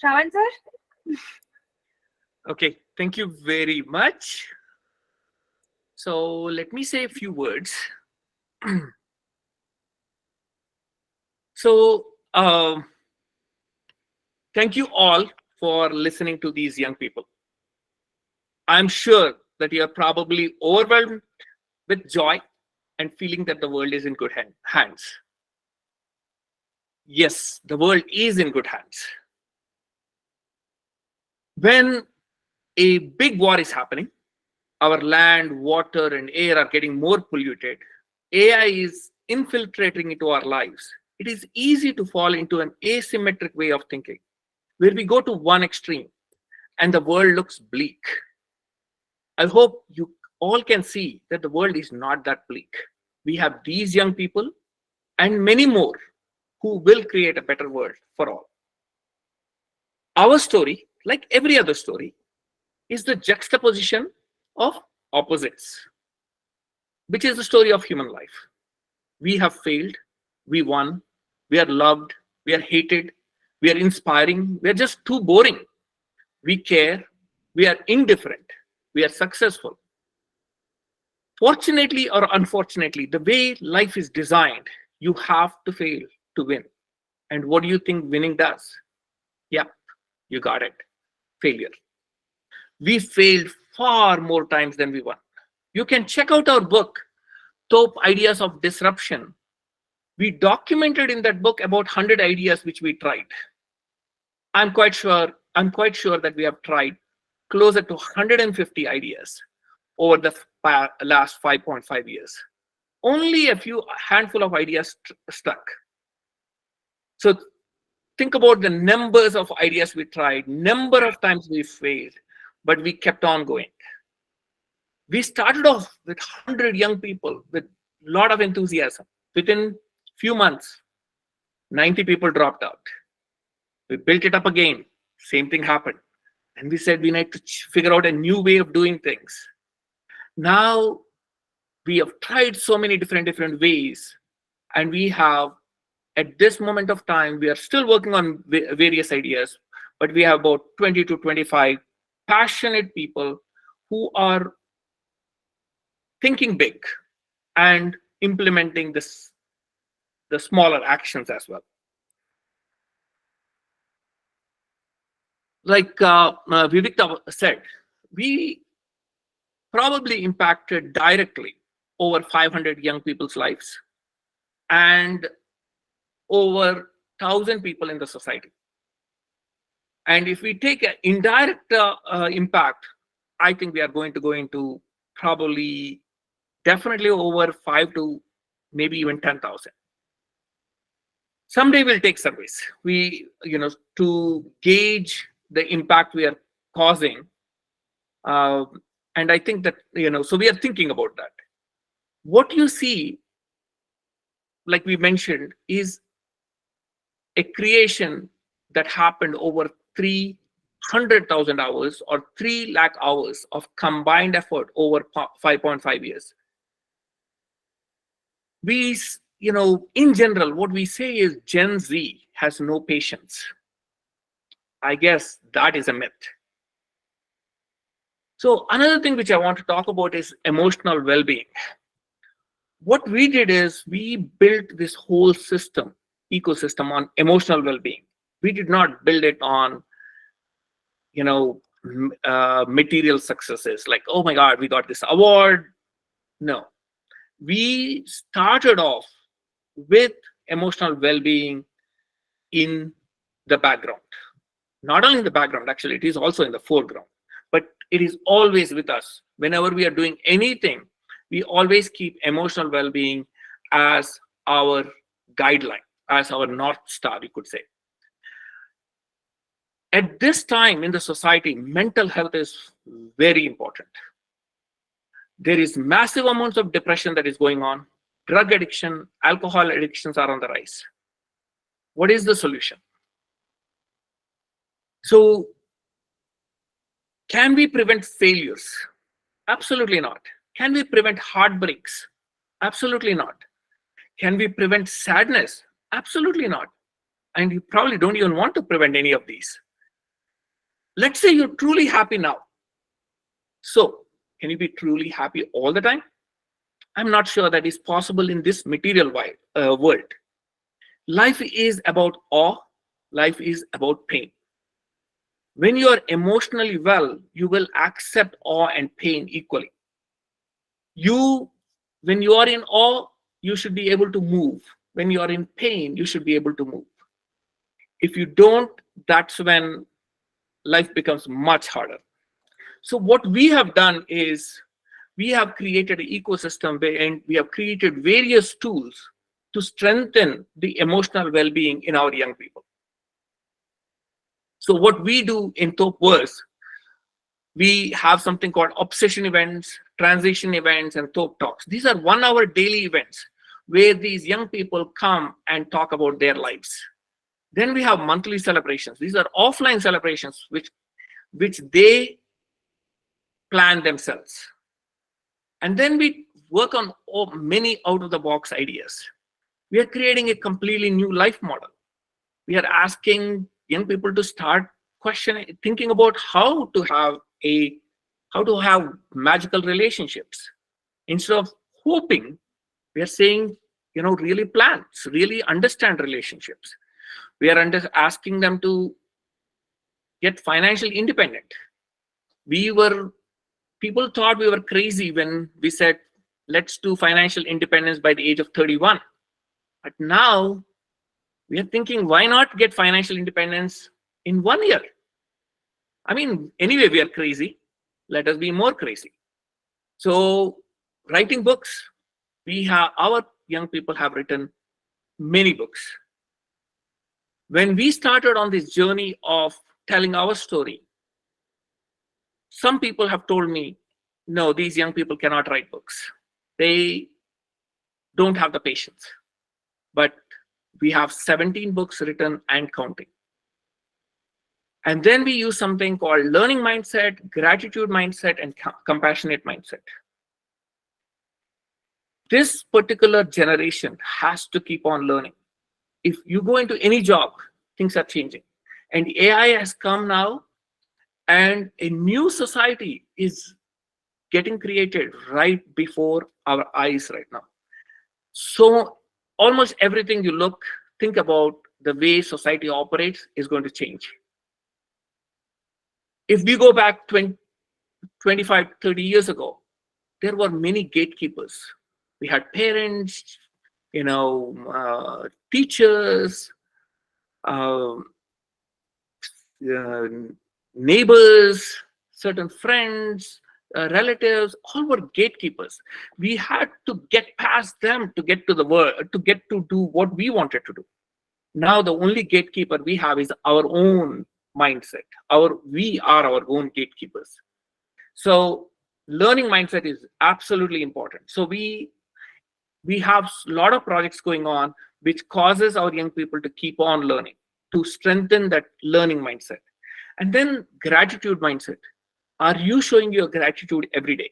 Shravan sir? Okay, thank you very much. So let me say a few words. So, thank you all for listening to these young people. I'm sure that you're probably overwhelmed with joy and feeling that the world is in good hands. Yes, the world is in good hands. When a big war is happening, our land, water, and air are getting more polluted. AI is infiltrating into our lives. It is easy to fall into an asymmetric way of thinking, where we go to one extreme and the world looks bleak. I hope you all can see that the world is not that bleak. We have these young people and many more who will create a better world for all. Our story, like every other story, is the juxtaposition of opposites, which is the story of human life. We have failed, we won, we are loved, we are hated, we are inspiring, we are just too boring. We care, we are indifferent, we are successful. Fortunately or unfortunately, the way life is designed, you have to fail to win. And what do you think winning does? Yep, you got it. Failure. We failed far more times than we won. You can check out our book, Top Ideas of Disruption. We documented in that book about 100 ideas which we tried. I'm quite sure that we have tried closer to 150 ideas over the last 5.5 years. Only a few handful of ideas stuck. So think about the numbers of ideas we tried, number of times we failed, but we kept on going. We started off with 100 young people with a lot of enthusiasm. Within few months, 90 people dropped out. We built it up again. Same thing happened. And we said we need to figure out a new way of doing things. Now we have tried so many different ways, and we have, at this moment of time, we are still working on various ideas, but we have about 20 to 25 passionate people who are thinking big and implementing the smaller actions as well. Like Vivikta said, we probably impacted directly over 500 young people's lives and over 1,000 people in the society. And if we take an indirect impact, I think we are going to go into probably definitely over 5 to maybe even 10,000. Someday we'll take surveys. To gauge the impact we are causing. Uh, and I think that, so we are thinking about that. What you see, like we mentioned, is a creation that happened over 300,000 hours or 3 lakh hours of combined effort over 5.5 years. In general, what we say is Gen Z has no patience. I guess that is a myth. So another thing which I want to talk about is emotional well-being. What we did is we built this whole ecosystem on emotional well-being. We did not build it on, material successes like, oh my God, we got this award. No, we started off with emotional well-being in the background. Not only in the background, actually, it is also in the foreground, but it is always with us. Whenever we are doing anything, we always keep emotional well-being as our guideline, as our North Star, we could say. At this time in the society, mental health is very important. There is massive amounts of depression that is going on. Drug addiction, alcohol addictions are on the rise. What is the solution? So, can we prevent failures? Absolutely not. Can we prevent heartbreaks? Absolutely not. Can we prevent sadness? Absolutely not. And you probably don't even want to prevent any of these. Let's say you're truly happy now. So, can you be truly happy all the time? I'm not sure that is possible in this material world. Life is about awe, life is about pain. When you are emotionally well, you will accept awe and pain equally. You, when you are in awe, you should be able to move. When you are in pain, you should be able to move. If you don't, that's when life becomes much harder. So what we have done is we have created an ecosystem and we have created various tools to strengthen the emotional well-being in our young people. So what we do in Topverse, we have something called obsession events, transition events, and Top Talks. These are 1 hour daily events where these young people come and talk about their lives. Then we have monthly celebrations. These are offline celebrations which they plan themselves. And then we work on many out-of-the-box ideas. We are creating a completely new life model. We are asking young people to start questioning, thinking about how to have magical relationships. Instead of hoping, we are saying, really plan, really understand relationships. We are asking them to get financially independent. People thought we were crazy when we said, let's do financial independence by the age of 31. But now we are thinking, why not get financial independence in 1 year? I mean, anyway, we are crazy. Let us be more crazy. So, writing books, our young people have written many books. When we started on this journey of telling our story, some people have told me, no, these young people cannot write books. They don't have the patience. But we have 17 books written and counting. And then we use something called learning mindset, gratitude mindset, and compassionate mindset. This particular generation has to keep on learning. If you go into any job, things are changing. And AI has come now, and a new society is getting created right before our eyes right now. So almost everything you think about, the way society operates is going to change. If we go back 20, 25, 30 years ago, there were many gatekeepers. We had parents, teachers, uh, uh, neighbors, certain friends, relatives, all were gatekeepers. We had to get past them to get to the world, to get to do what we wanted to do. Now the only gatekeeper we have is our own mindset. We are our own gatekeepers. So learning mindset is absolutely important. So we have a lot of projects going on which causes our young people to keep on learning, to strengthen that learning mindset. And then gratitude mindset. Are you showing your gratitude every day?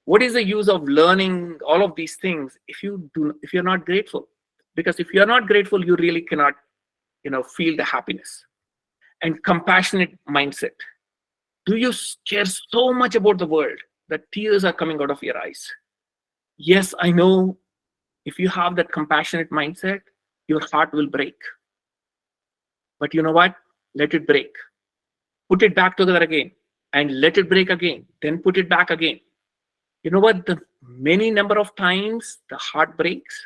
What is the use of learning all of these things if you're not grateful? Because if you're not grateful, you really cannot, feel the happiness. And compassionate mindset. Do you care so much about the world that tears are coming out of your eyes? Yes, I know. If you have that compassionate mindset, your heart will break. But you know what? Let it break. Put it back together again and let it break again. Then put it back again. You know what? The many number of times the heart breaks,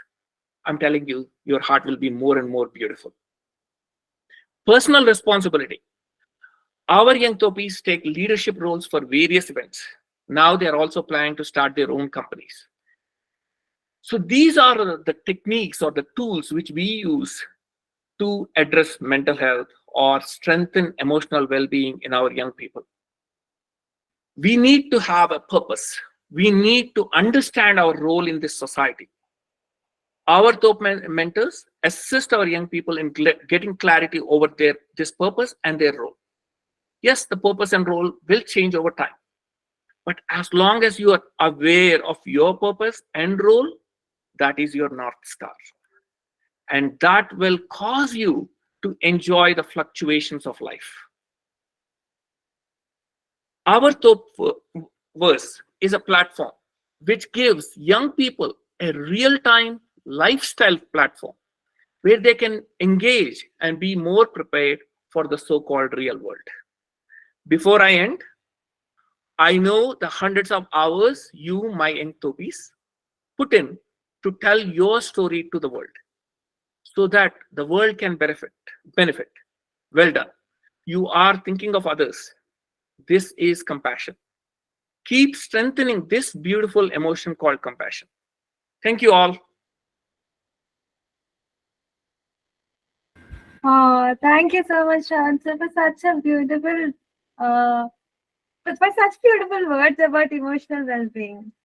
I'm telling you, your heart will be more and more beautiful. Personal responsibility. Our young Topis take leadership roles for various events. Now they are also planning to start their own companies. So these are the techniques or the tools which we use to address mental health or strengthen emotional well-being in our young people. We need to have a purpose. We need to understand our role in this society. Our top mentors assist our young people in getting clarity over this purpose and their role. Yes, the purpose and role will change over time. But as long as you are aware of your purpose and role, that is your North Star. And that will cause you to enjoy the fluctuations of life. Our top verse is a platform which gives young people a real time lifestyle platform where they can engage and be more prepared for the so called real world. Before I end, I know the hundreds of hours you, my young Topis, put in to tell your story to the world so that the world can benefit. Well done. You are thinking of others. This is compassion. Keep strengthening this beautiful emotion called compassion. Thank you all. Oh, thank you so much, Shravan, for such a beautiful, uh, for such beautiful words about emotional well-being.